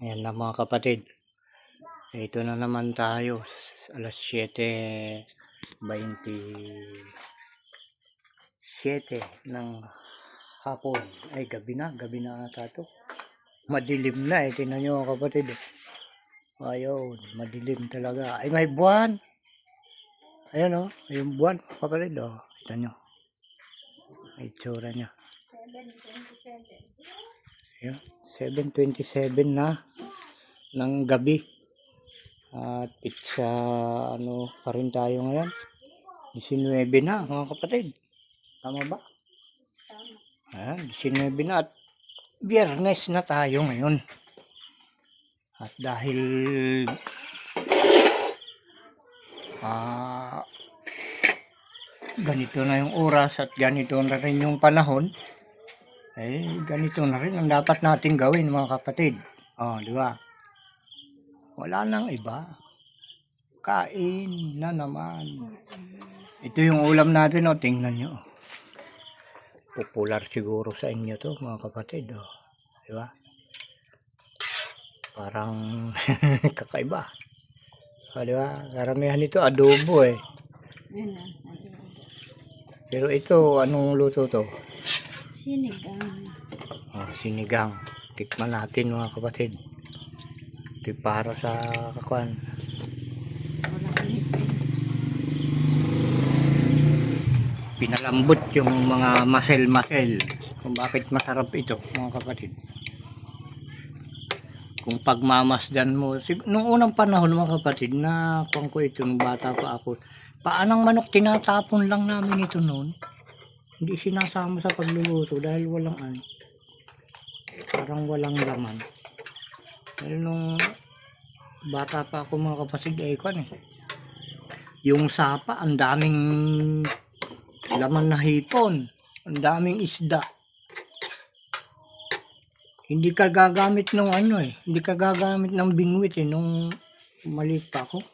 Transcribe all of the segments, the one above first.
Ayan na mga kapatid. Ito na naman tayo. Alas 7:27 ng hapon. Ay, gabi na ata to. Madilim na eh. Tingnan nyo mga kapatid. Ayun, madilim talaga. Ay, may buwan. Ayan o, yung buwan kapatid o. Kita nyo. Ay, tsura nyo. 7:27. Ayan, 7:27 na ng gabi. At it's ano pa rin tayo ngayon. 19 na mga kapatid. Tama ba? Tama. Ayan, 19 na at Biyernes na tayo ngayon. At dahil ganito na yung oras at ganito na rin yung panahon, eh ganito na rin ang dapat nating gawin mga kapatid. Di ba? Wala nang iba. Kain na naman. Ito yung ulam natin, tingnan nyo. Popular siguro sa inyo to mga kapatid. Di ba? Parang kakaiba. Di ba? Karamihan ito adobo eh. Pero ito, anong luto to? Sinigang. Sinigang. Tikman natin mga kapatid. Ito para sa kakuan. Pinalambot yung mga masel-masel. Kung bakit masarap ito mga kapatid. Kung pagmamasdan mo, nung unang panahon mga kapatid, na kuwan ko ito nung bata pa ako, paanang manok tinatapon lang namin ito noon. Hindi sinasama sa pagluluto dahil walang parang walang laman. Dahil nung bata pa ako mga kapatid, yung sapa, ang daming laman na hipon, ang daming isda. Hindi ka gagamit ng hindi ka gagamit ng bingwit nung maliit pa ako.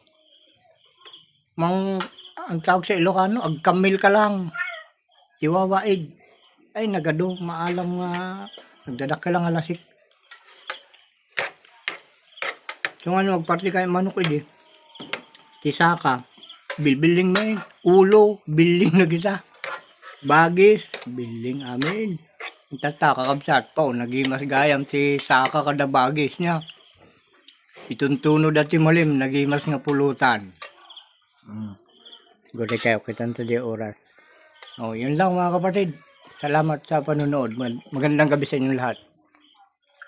Ang tawag sa Ilocano, agkamil ka lang. Iwawaid. Ay, nagado, maalam nga, nagdadak ka lang alasik. Yung magparti kayo manok tisaka, bilbiling mo ulo, biling na kita. Bagis, biling amin. Tataka kabsat po, nagimas gayam si saka kada bagis niya. Ituntunod at malim, nagimas nga pulutan. Gode kayo, kitang di oras. Yun lang mga kapatid. Salamat sa panonood. Magandang gabi sa inyong lahat.